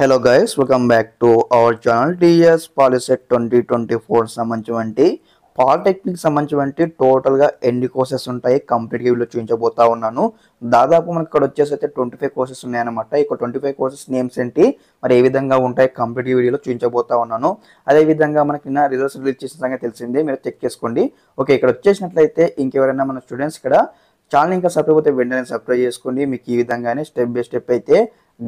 Hello guys, welcome back to our channel TS POLYCET 2024 సంబంధించి polytechnic సంబంధించి టోటల్గా ఎన్ని కోర్సెస్ ఉంటాయి కంప్లీట్గా వీళ్ళు చూపించబోతా ఉన్నాను. దాదాపు మనకి ఇక్కడ వచ్చేసి అయితే 25 కోర్సెస్ ఉన్నాయన్నమాట. ఇక 25 కోర్సెస్ నేమ్స్ ఏంటి, మరి ఏ విధంగా ఉంటాయి కంప్లీట్ వీడియోలో చూపించబోతా ఉన్నాను. అదేవిధంగా మనకి నిన్న రిజల్ట్స్ రిలీజ్ చేసిన సంగతి తెలిసిందే, మీరు చెక్ చేసుకోండి. ఓకే, ఇక్కడ వచ్చేసినట్లయితే ఇంకెవరైనా మన స్టూడెంట్స్ ఇక్కడ ఛానల్ ఇంకా సబ్స్క్రైబ్ అయితే వెంటనే సబ్స్క్రైబ్ చేసుకోండి. మీకు ఈ విధంగానే స్టెప్ బై స్టెప్ అయితే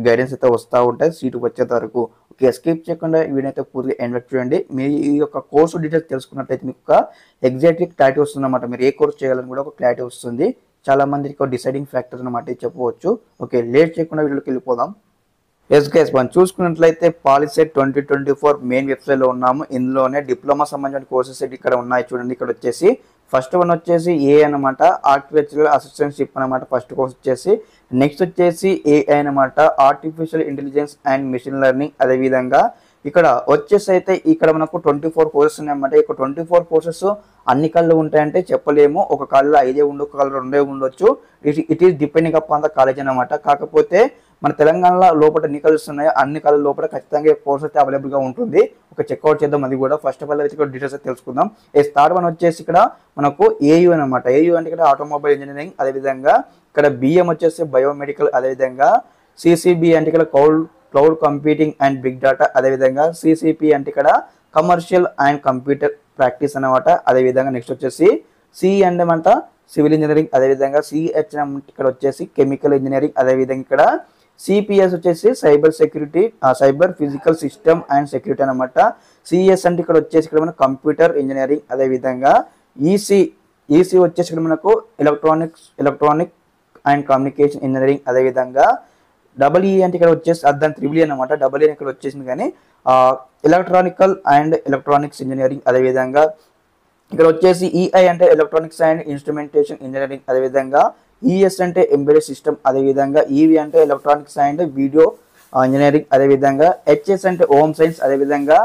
గైడెన్స్ అయితే వస్తూ ఉంటాయి సీటు వచ్చేంత వరకు. ఓకే, స్కిప్ చేయకుండా వీడియో అయితే పూర్తిగా ఎండ్ వరకు చూడండి. మీ ఈ యొక్క కోర్సు డీటెయిల్స్ తెలుసుకున్నట్లయితే మీకు ఒక ఎగ్జాక్ట్లీ క్లారిటీ వస్తుంది అనమాట. మీరు ఏ కోర్స్ చేయాలని కూడా ఒక క్లారిటీ వస్తుంది. చాలా మందికి ఒక డిసైడింగ్ ఫ్యాక్టర్ అనమాట చెప్పవచ్చు. ఓకే, లేట్ చేయకుండా వీడియోకి వెళ్ళిపోదాం. ఎస్ గైస్, మనం చూసుకున్నట్లయితే పాలిసెట్ 2024 మెయిన్ వెబ్సైట్లో ఉన్నాము. ఇందులోనే డిప్లొమా సంబంధించిన కోర్సెస్ ఇక్కడ ఉన్నాయి చూడండి. ఇక్కడ వచ్చేసి ఫస్ట్ వన్ వచ్చేసి ఏ అనమాట, ఆర్టిఫిషియల్ అసిస్టెంట్షిప్ అనమాట ఫస్ట్ కోర్స్ వచ్చేసి. నెక్స్ట్ వచ్చేసి ఏఐ అనమాట, artificial intelligence and machine learning. అదేవిధంగా ఇక్కడ వచ్చేసి అయితే ఇక్కడ మనకు 24 కోర్సెస్ ఉన్నాయన్నమాట. ఇక్కడ 24 కోర్సెస్ అన్ని కళ్ళు ఉంటాయంటే చెప్పలేము. ఒక కాళ్ళు 5 ఉండు, ఒక కాళ్ళు 2 ఉండొచ్చు. It is depending upon the college అనమాట. కాకపోతే మన తెలంగాణలో లోపల ఎన్ని కలర్స్ ఉన్నాయో అన్ని కలర్ లోపల ఖచ్చితంగా కోర్స్ అయితే అవైలబుల్గా ఉంటుంది. ఒక చెక్అవుట్ చేద్దాం అది కూడా. ఫస్ట్ ఆఫ్ ఆల్ అయితే ఇక్కడ డీటెయిల్స్ అయితే తెలుసుకుందాం. థర్డ్ వన్ వచ్చేసి ఇక్కడ మనకు ఏయూ అనమాట. ఏయూ అంటే ఇక్కడ ఆటోమొబైల్ ఇంజనీరింగ్. అదేవిధంగా ఇక్కడ బిఎం వచ్చేసి బయోమెడికల్. అదేవిధంగా సిసిబి అంటే ఇక్కడ cloud computing and big data. అదేవిధంగా సిసిపి అంటే ఇక్కడ కమర్షియల్ అండ్ కంప్యూటర్ ప్రాక్టీస్ అనమాట. అదేవిధంగా నెక్స్ట్ వచ్చేసి సి అండ్ అంట సివిల్ ఇంజనీరింగ్. అదేవిధంగా సిహెచ్ ఇక్కడ వచ్చేసి కెమికల్ ఇంజనీరింగ్. అదేవిధంగా ఇక్కడ సిపిఎస్ వచ్చేసి cyber security, cyber physical system and security అనమాట. సిఎస్ అంటే ఇక్కడ వచ్చేసి ఇక్కడ మనకు కంప్యూటర్ ఇంజనీరింగ్. అదేవిధంగా ఈసీ వచ్చేసి ఇక్కడ మనకు ఎలక్ట్రానిక్ అండ్ కమ్యూనికేషన్ ఇంజనీరింగ్. అదేవిధంగా డబల్ఈ అంటే ఇక్కడ వచ్చేసి దాని త్రిబుల్ అనమాట. డబల్ ఇక్కడ వచ్చేసింది కానీ ఎలక్ట్రానికల్ అండ్ ఎలక్ట్రానిక్స్ ఇంజనీరింగ్. అదేవిధంగా ఇక్కడ వచ్చేసి ఈఐ అంటే ఎలక్ట్రానిక్స్ అండ్ ఇన్స్ట్రుమెంటేషన్ ఇంజనీరింగ్. అదేవిధంగా ఈఎస్ అంటే ఎంబెడెడ్ సిస్టమ్. అదేవిధంగా ఈవి అంటే ఎలక్ట్రానిక్స్ అండ్ వీడియో ఇంజనీరింగ్. అదేవిధంగా హెచ్ఎస్ అంటే హోమ్ సైన్స్. అదేవిధంగా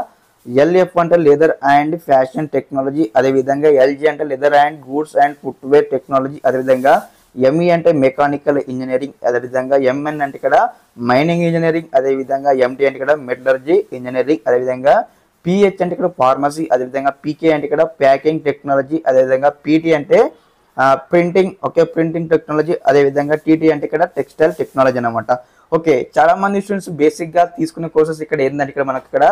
ఎల్ఎఫ్ అంటే లెదర్ అండ్ ఫ్యాషన్ టెక్నాలజీ. అదేవిధంగా ఎల్జీ అంటే leather and goods and footwear technology. అదేవిధంగా ఎంఈ అంటే మెకానికల్ ఇంజనీరింగ్. అదేవిధంగా ఎంఎన్ అంటే ఇక్కడ మైనింగ్ ఇంజనీరింగ్. అదేవిధంగా ఎంటీ అంటే ఇక్కడ మెటలర్జీ ఇంజనీరింగ్. అదేవిధంగా పిహెచ్ అంటే ఇక్కడ ఫార్మసీ. అదేవిధంగా పీకే అంటే ఇక్కడ ప్యాకింగ్ టెక్నాలజీ. అదేవిధంగా పీటీ అంటే ప్రింటింగ్, ఓకే, ప్రింటింగ్ టెక్నాలజీ. అదేవిధంగా టీటీ అంటే ఇక్కడ టెక్స్టైల్ టెక్నాలజీ అనమాట. ఓకే, చాలా మంది స్టూడెంట్స్ బేసిక్గా తీసుకునే కోర్సెస్ ఇక్కడ ఏంటంటే ఇక్కడ మనకి ఇక్కడ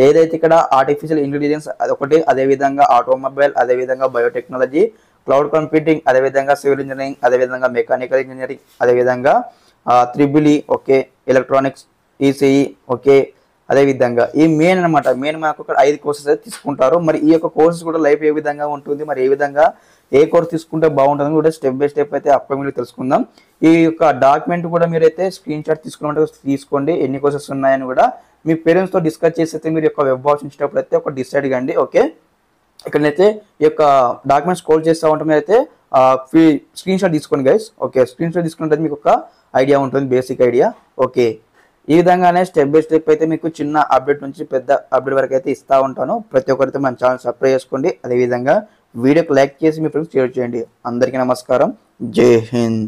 ఏదైతే ఇక్కడ ఆర్టిఫిషియల్ ఇంటెలిజెన్స్ అదొకటి, అదేవిధంగా ఆటోమొబైల్, అదేవిధంగా బయోటెక్నాలజీ, క్లౌడ్ కంప్యూటింగ్, అదేవిధంగా సివిల్ ఇంజనీరింగ్, అదేవిధంగా మెకానికల్ ఇంజనీరింగ్, అదేవిధంగా triple, okay, electronics, ECE, okay. అదేవిధంగా ఈ మెయిన్ అనమాట. మెయిన్ మాకు ఇక్కడ 5 కోర్సెస్ అయితే తీసుకుంటారు. మరి ఈ యొక్క కోర్సెస్ కూడా లైఫ్ ఏ విధంగా ఉంటుంది, మరి ఏ విధంగా ఏ కోర్స్ తీసుకుంటే బాగుంటుందని కూడా స్టెప్ బై స్టెప్ అయితే అప్కమింగ్లో తెలుసుకుందాం. ఈ యొక్క డాక్యుమెంట్ కూడా మీరైతే స్క్రీన్ షాట్ తీసుకున్నట్టు తీసుకోండి, ఎన్ని కోర్సెస్ ఉన్నాయని కూడా మీ పేరెంట్స్తో డిస్కస్ చేసి అయితే మీరు యొక్క వెబ్ ఆప్షన్స్టప్పుడు అయితే ఒక డిసైడ్ కండి. ఓకే, ఇక్కడైతే ఈ యొక్క డాక్యుమెంట్స్ కాల్ చేస్తూ ఉంటాం, అయితే స్క్రీన్ షాట్ తీసుకోండి గైస్. ఓకే, స్క్రీన్ షాట్ తీసుకుంటే మీకు ఒక ఐడియా ఉంటుంది, బేసిక్ ఐడియా. ఓకే, ఈ విధంగానే స్టెప్ బై స్టెప్ అయితే మీకు చిన్న అప్డేట్ నుంచి పెద్ద అప్డేట్ వరకు అయితే ఇస్తూ ఉంటాను. ప్రతి ఒక్కరైతే మన ఛానల్ సబ్స్క్రైబ్ చేసుకోండి. అదేవిధంగా వీడియోకి లైక్ చేసి మీ ఫ్రెండ్స్ షేర్ చేయండి. అందరికీ నమస్కారం, జై హింద్.